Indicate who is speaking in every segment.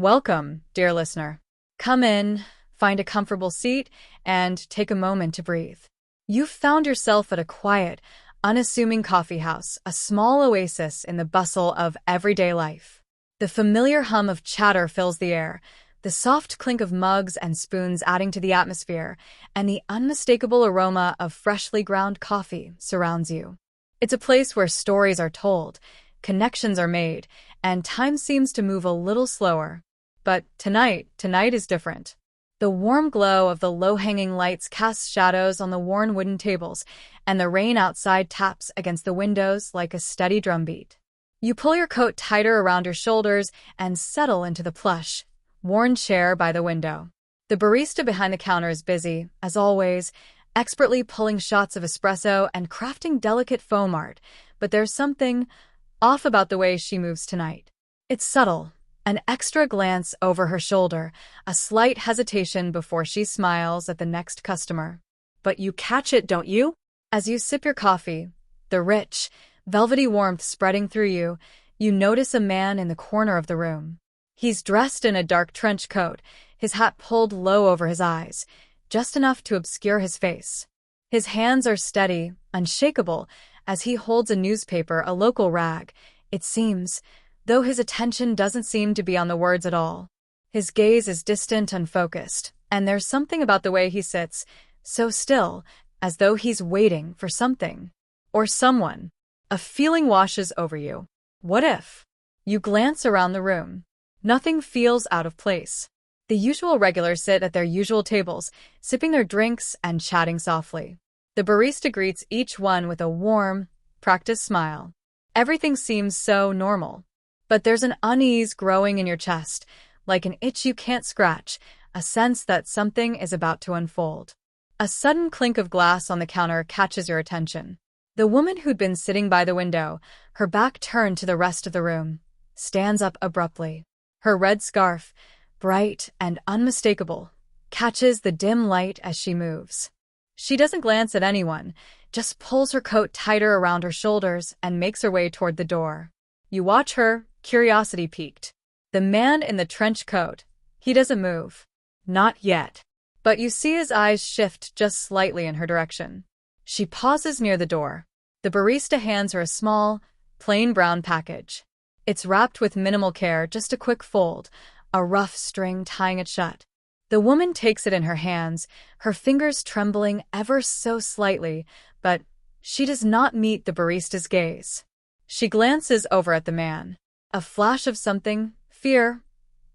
Speaker 1: Welcome, dear listener. Come in, find a comfortable seat, and take a moment to breathe. You've found yourself at a quiet, unassuming coffee house, a small oasis in the bustle of everyday life. The familiar hum of chatter fills the air, the soft clink of mugs and spoons adding to the atmosphere, and the unmistakable aroma of freshly ground coffee surrounds you. It's a place where stories are told, connections are made, and time seems to move a little slower. But tonight is different. The warm glow of the low-hanging lights casts shadows on the worn wooden tables, and the rain outside taps against the windows like a steady drumbeat. You pull your coat tighter around your shoulders and settle into the plush, worn chair by the window. The barista behind the counter is busy, as always, expertly pulling shots of espresso and crafting delicate foam art, but there's something off about the way she moves tonight. It's subtle. An extra glance over her shoulder, a slight hesitation before she smiles at the next customer. But you catch it, don't you? As you sip your coffee, the rich, velvety warmth spreading through you, you notice a man in the corner of the room. He's dressed in a dark trench coat, his hat pulled low over his eyes, just enough to obscure his face. His hands are steady, unshakable, as he holds a newspaper, a local rag, it seems, though his attention doesn't seem to be on the words at all. His gaze is distant, unfocused, and there's something about the way he sits, so still, as though he's waiting for something. Or someone. A feeling washes over you. What if? You glance around the room. Nothing feels out of place. The usual regulars sit at their usual tables, sipping their drinks and chatting softly. The barista greets each one with a warm, practiced smile. Everything seems so normal. But there's an unease growing in your chest, like an itch you can't scratch, a sense that something is about to unfold. A sudden clink of glass on the counter catches your attention. The woman who'd been sitting by the window, her back turned to the rest of the room, stands up abruptly. Her red scarf, bright and unmistakable, catches the dim light as she moves. She doesn't glance at anyone, just pulls her coat tighter around her shoulders and makes her way toward the door. You watch her, curiosity piqued. The man in the trench coat, he doesn't move. Not yet. But you see his eyes shift just slightly in her direction. She pauses near the door. The barista hands her a small, plain brown package. It's wrapped with minimal care, just a quick fold, a rough string tying it shut. The woman takes it in her hands, her fingers trembling ever so slightly, but she does not meet the barista's gaze. She glances over at the man. A flash of something, fear,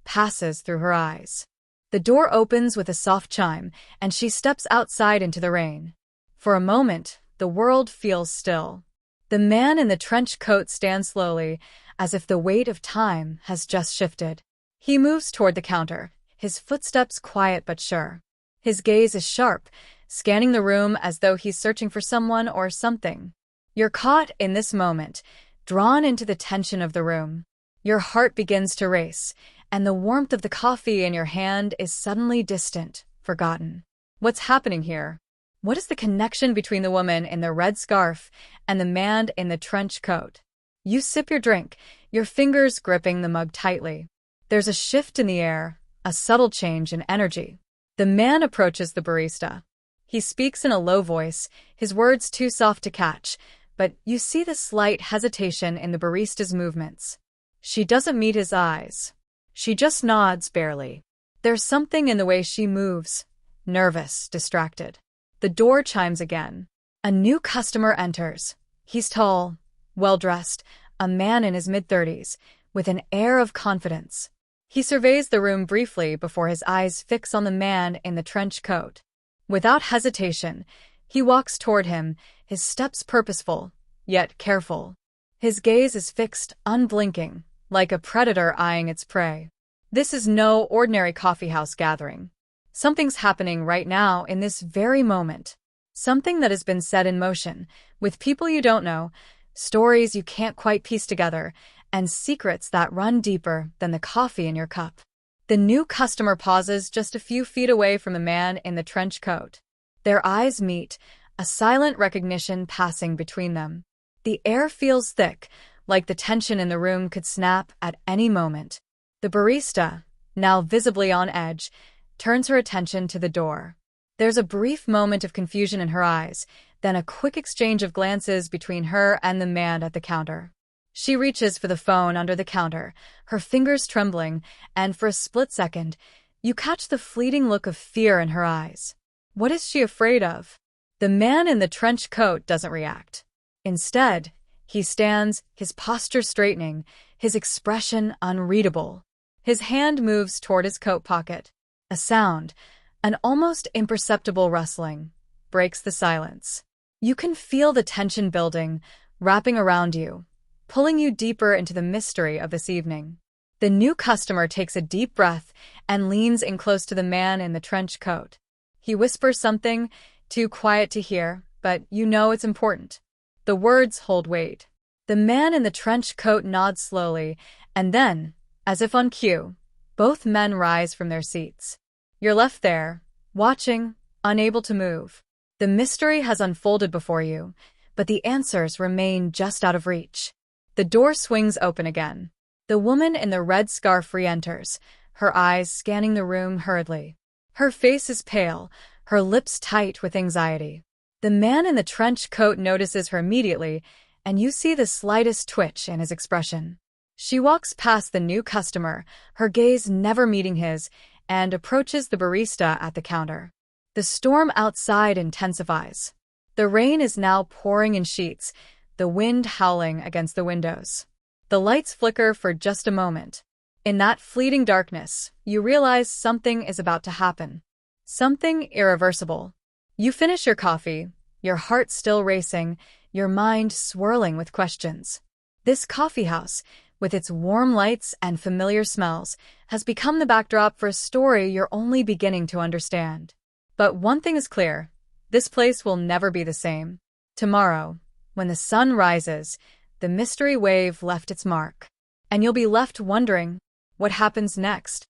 Speaker 1: passes through her eyes. The door opens with a soft chime, and she steps outside into the rain. For a moment, the world feels still. The man in the trench coat stands slowly, as if the weight of time has just shifted. He moves toward the counter, his footsteps quiet but sure. His gaze is sharp, scanning the room as though he's searching for someone or something. You're caught in this moment, drawn into the tension of the room. Your heart begins to race, and the warmth of the coffee in your hand is suddenly distant, forgotten. What's happening here? What is the connection between the woman in the red scarf and the man in the trench coat? You sip your drink, your fingers gripping the mug tightly. There's a shift in the air, a subtle change in energy. The man approaches the barista. He speaks in a low voice, his words too soft to catch, but you see the slight hesitation in the barista's movements. She doesn't meet his eyes. She just nods barely. There's something in the way she moves, nervous, distracted. The door chimes again. A new customer enters. He's tall, well-dressed, a man in his mid-30s, with an air of confidence. He surveys the room briefly before his eyes fix on the man in the trench coat. Without hesitation, he walks toward him, his steps purposeful, yet careful. His gaze is fixed, unblinking, like a predator eyeing its prey. This is no ordinary coffeehouse gathering. Something's happening right now in this very moment. Something that has been set in motion, with people you don't know, stories you can't quite piece together, and secrets that run deeper than the coffee in your cup. The new customer pauses just a few feet away from the man in the trench coat. Their eyes meet, a silent recognition passing between them. The air feels thick, like the tension in the room could snap at any moment. The barista, now visibly on edge, turns her attention to the door. There's a brief moment of confusion in her eyes, then a quick exchange of glances between her and the man at the counter. She reaches for the phone under the counter, her fingers trembling, and for a split second, you catch the fleeting look of fear in her eyes. What is she afraid of? The man in the trench coat doesn't react. Instead, he stands, his posture straightening, his expression unreadable. His hand moves toward his coat pocket. A sound, an almost imperceptible rustling, breaks the silence. You can feel the tension building, wrapping around you, pulling you deeper into the mystery of this evening. The new customer takes a deep breath and leans in close to the man in the trench coat. He whispers something, too quiet to hear, but you know it's important. The words hold weight. The man in the trench coat nods slowly, and then, as if on cue, both men rise from their seats. You're left there, watching, unable to move. The mystery has unfolded before you, but the answers remain just out of reach. The door swings open again. The woman in the red scarf re-enters, her eyes scanning the room hurriedly. Her face is pale, her lips tight with anxiety. The man in the trench coat notices her immediately, and you see the slightest twitch in his expression. She walks past the new customer, her gaze never meeting his, and approaches the barista at the counter. The storm outside intensifies. The rain is now pouring in sheets, the wind howling against the windows. The lights flicker for just a moment. In that fleeting darkness, you realize something is about to happen. Something irreversible. You finish your coffee, your heart still racing, your mind swirling with questions. This coffee house, with its warm lights and familiar smells, has become the backdrop for a story you're only beginning to understand. But one thing is clear, this place will never be the same. Tomorrow, when the sun rises, the mystery wave left its mark. And you'll be left wondering, what happens next?